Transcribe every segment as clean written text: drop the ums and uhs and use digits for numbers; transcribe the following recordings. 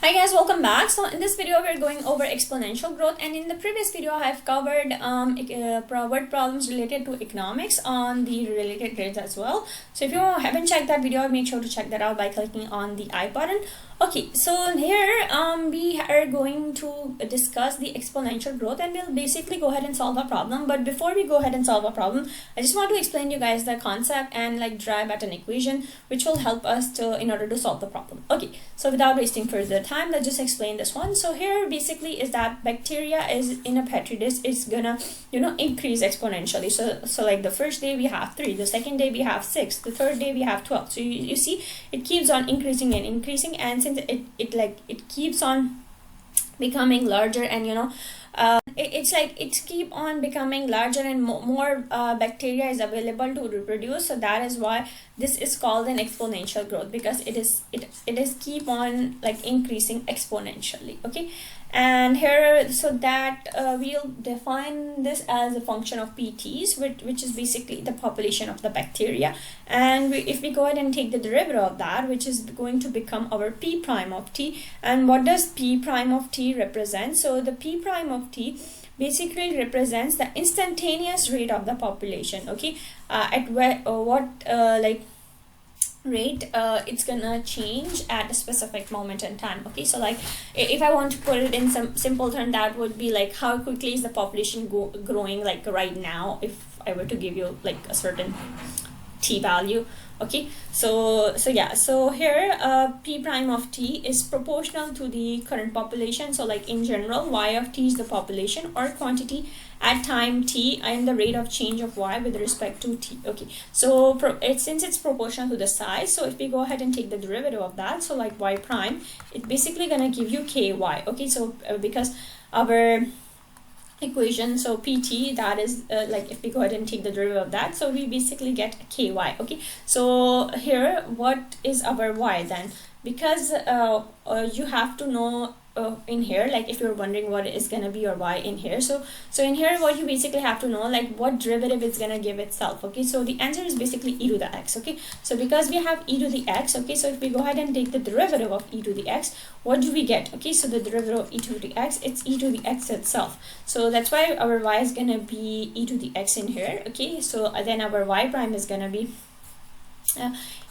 Hi guys, welcome back. So in this video we're going over exponential growth, and in the previous video I have covered word problems related to economics on the related grades as well. So if you haven't checked that video, make sure to check that out by clicking on the I button. Okay, so here we are going to discuss the exponential growth, and we'll basically go ahead and solve a problem. But before we go ahead and solve a problem, I just want to explain you guys the concept and like derive at an equation which will help us to in order to solve the problem. Okay, so without wasting further time, let's just explain this one. So here basically is that bacteria is in a petri dish is gonna increase exponentially. So like the first day we have 3, the second day we have 6, the third day we have 12. So you see it keeps on increasing and increasing, and since it keeps on becoming larger, and it's like it keep on becoming larger and more bacteria is available to reproduce. So that is why this is called an exponential growth, because it is keep on like increasing exponentially. Okay, and here so that we'll define this as a function of PTs, which is basically the population of the bacteria, and if we go ahead and take the derivative of that, which is going to become our P prime of T. And what does P prime of T represent? So the P prime of T basically represents the instantaneous rate of the population. Okay, at what rate it's gonna change at a specific moment in time. Okay, so like if I want to put it in some simple term, that would be like how quickly is the population growing like right now, if I were to give you like a certain T value. Okay, so here P prime of T is proportional to the current population. So like in general, Y of T is the population or quantity at time T and the rate of change of Y with respect to T. Okay, so since it's proportional to the size, so if we go ahead and take the derivative of that, so like Y prime, it's basically gonna give you KY. Okay, so because our equation, so PT, that is like if we go ahead and take the derivative of that, so we basically get KY. Okay, so here what is our Y then? Because you have to know in here, like if you're wondering what is gonna be your Y in here, so in here what you basically have to know, like what derivative it's gonna give itself. Okay, so the answer is basically e to the x. Okay, so because we have e to the x, okay, so if we go ahead and take the derivative of e to the x, what do we get? Okay, so the derivative of e to the x, it's e to the x itself. So that's why our Y is gonna be e to the x in here. Okay, so then our Y prime is gonna be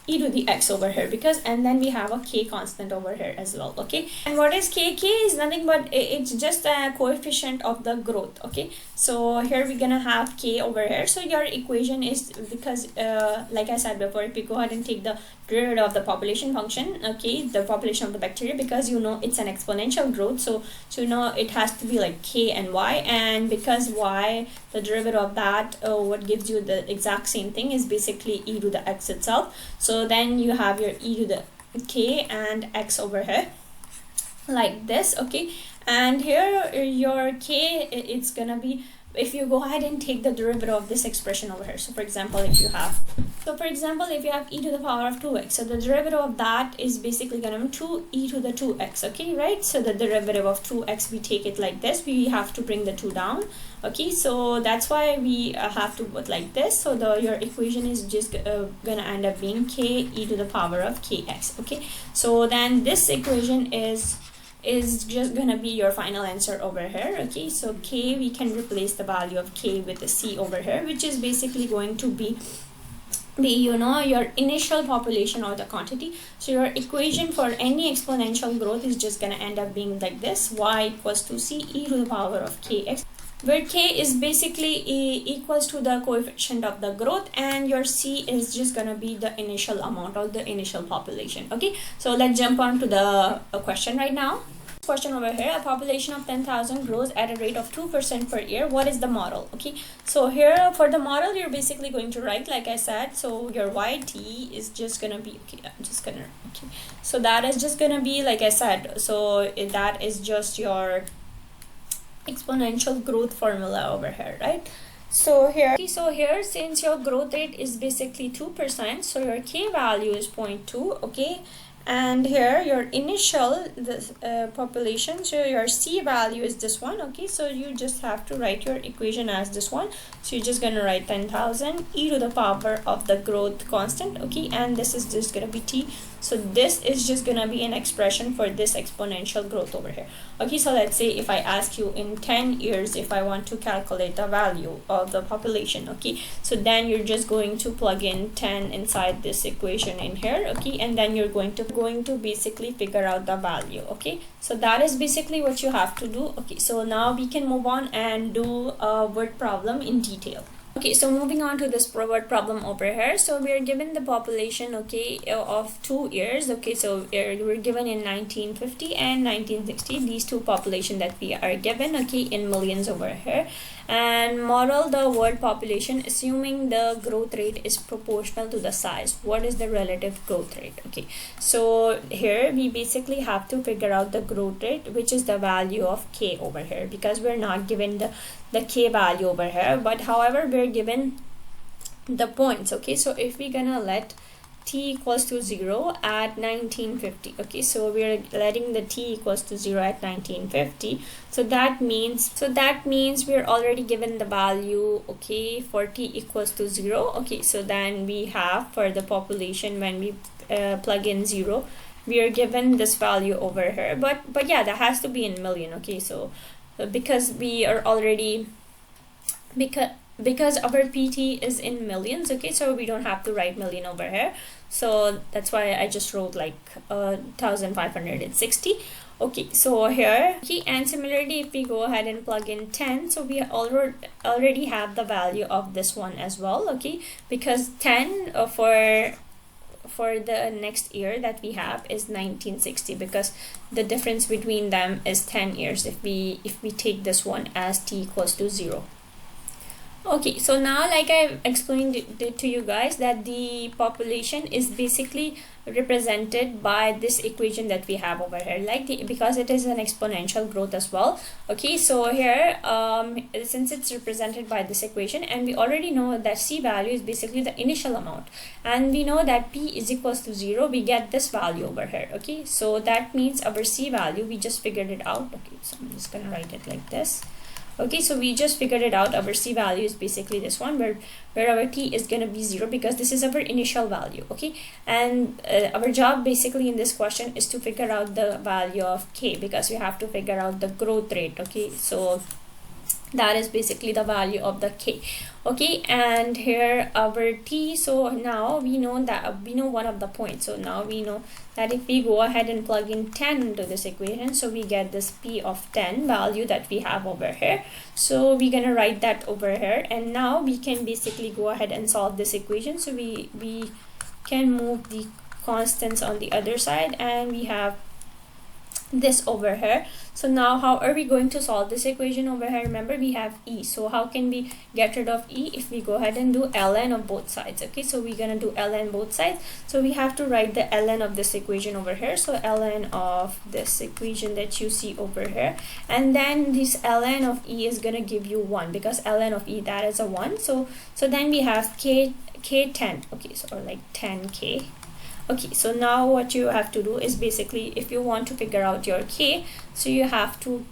e to the x over here, because and then we have a k constant over here as well. Okay, and what is k? K is nothing but it's just a coefficient of the growth. Okay, so here we're gonna have k over here. So your equation is, because like I said before, if we go ahead and take the derivative of the population function, okay, the population of the bacteria, because it's an exponential growth, so it has to be like k and y, and because y, the derivative of that, what gives you the exact same thing is basically e to the x itself. So then you have your e to the k and x over here like this. Okay, and here your k, it's gonna be, if you go ahead and take the derivative of this expression over here. So for example, if you have e to the power of 2x, so the derivative of that is basically going to be 2e to the 2x. Okay, right? So the derivative of 2x, we take it like this, we have to bring the 2 down. Okay, so that's why we have to put like this. So your equation is just gonna end up being k e to the power of kx. Okay, so then this equation is just gonna be your final answer over here. Okay, so k, we can replace the value of k with the c over here, which is basically going to be your initial population or the quantity. So your equation for any exponential growth is just gonna end up being like this: y equals to c e to the power of kx, where k is basically equals to the coefficient of the growth, and your c is just gonna be the initial amount or the initial population. Okay, so let's jump on to the question right now. Question over here: a population of 10,000 grows at a rate of 2% per year. What is the model? Okay, so here for the model, you're basically going to write, like I said, so your yt is just gonna be, so that is just gonna be, like I said, so that is just your exponential growth formula over here, right? So here since your growth rate is basically 2%, so your k value is 0.2. Okay, and here your initial population, so your c value is this one. Okay, so you just have to write your equation as this one. So you're just gonna write 10,000 e to the power of the growth constant. Okay, and this is just gonna be t. So this is just gonna be an expression for this exponential growth over here. Okay, so let's say if I ask you in 10 years if I want to calculate the value of the population, okay, so then you're just going to plug in 10 inside this equation in here, okay, and then you're going to basically figure out the value. Okay, so that is basically what you have to do. Okay, so now we can move on and do a word problem in detail. Okay, so moving on to this word problem over here. So we are given the population, okay, of 2 years. Okay, so we're given in 1950 and 1960, these two population that we are given, okay, in millions over here. And model the world population assuming the growth rate is proportional to the size. What is the relative growth rate? Okay, so here we basically have to figure out the growth rate, which is the value of k over here, because we're not given the k value over here, but however we're given the points. Okay, so if we're gonna let t equals to 0 at 1950, okay, so we're letting the t equals to 0 at 1950, so that means we're already given the value, okay, for t equals to 0. Okay, so then we have for the population, when we plug in 0, we are given this value over here, but yeah, that has to be in million. Okay, so because we are already, because our PT is in millions, okay, so we don't have to write million over here, so that's why I just wrote like 1560. Okay, so here, okay, and similarly if we go ahead and plug in 10, so we already have the value of this one as well. Okay, because 10 for the next year that we have is 1960, because the difference between them is 10 years if we take this one as t equals to 0. Okay, so now like I explained it to you guys, that the population is basically represented by this equation that we have over here, like because it is an exponential growth as well. Okay, so here since it's represented by this equation, and we already know that c value is basically the initial amount, and we know that p is equals to 0, we get this value over here. Okay, so that means our c value, we just figured it out. Okay, so I'm just gonna write it like this. Okay, so we just figured it out. Our c value is basically this one, where our t is going to be 0, because this is our initial value. Okay, and our job basically in this question is to figure out the value of k, because we have to figure out the growth rate. Okay, so that is basically the value of the k. Okay, and here our t, so now we know that we know one of the points, so now we know that if we go ahead and plug in 10 into this equation, so we get this p of 10 value that we have over here. So we're gonna write that over here, and now we can basically go ahead and solve this equation. So we can move the constants on the other side, and we have this over here. So now how are we going to solve this equation over here? Remember, we have e, so how can we get rid of e? If we go ahead and do ln of both sides. Okay, so we're gonna do ln both sides, so we have to write the ln of this equation over here. So ln of this equation that you see over here, and then this ln of e is gonna give you 1, because ln of e, that is a 1. So then we have k 10. Okay, so or like 10k. Okay, so now what you have to do is basically, if you want to figure out your k, so you have to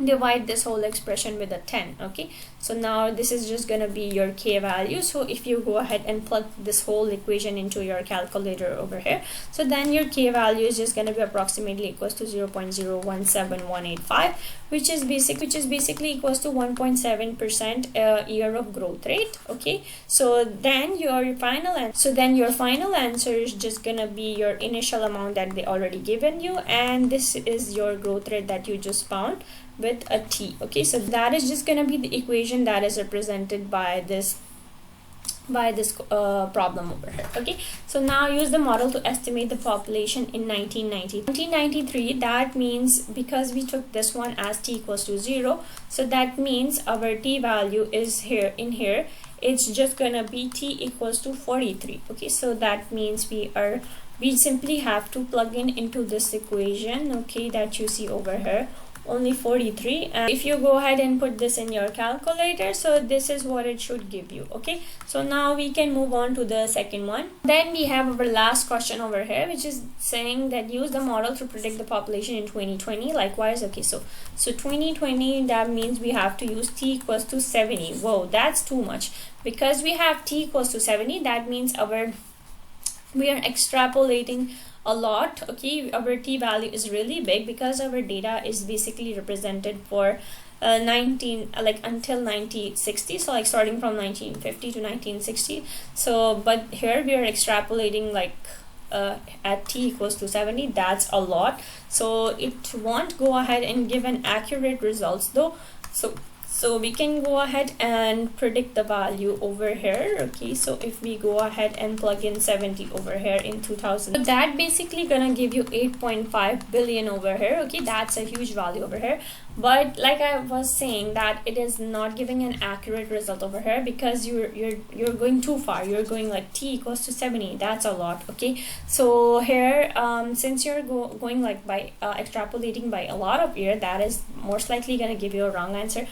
divide this whole expression with a 10. Okay, so now this is just gonna be your k value. So if you go ahead and plug this whole equation into your calculator over here, so then your k value is just gonna be approximately equals to 0.017185, which is basically equals to 1.7% year of growth rate. Okay, so then your final answer is just gonna be your initial amount that they already given you, and this is your growth rate that you just found with a t. Okay, so that is just gonna be the equation that is represented by this problem over here. Okay, so now use the model to estimate the population in 1993. That means, because we took this one as t equals to 0, so that means our t value is here in here, it's just gonna be t equals to 43. Okay, so that means we simply have to plug in into this equation, okay, that you see over here, only 43. And if you go ahead and put this in your calculator, so this is what it should give you. Okay, so now we can move on to the second one. Then we have our last question over here, which is saying that use the model to predict the population in 2020. Likewise, okay, so 2020, that means we have to use t equals to 70. Whoa, that's too much, because we have t equals to 70. That means our we are extrapolating a lot. Okay, our t value is really big because our data is basically represented for 19 like until 1960, so like starting from 1950 to 1960. So but here we are extrapolating like at t equals to 70. That's a lot, so it won't go ahead and give an accurate results though. So we can go ahead and predict the value over here. Okay, so if we go ahead and plug in 70 over here in 2000, so that basically gonna give you 8.5 billion over here. Okay, that's a huge value over here, but like I was saying that it is not giving an accurate result over here because you're going too far. You're going like t equals to 70. That's a lot. Okay, so here since you're going like by extrapolating by a lot of year, that is most likely gonna give you a wrong answer.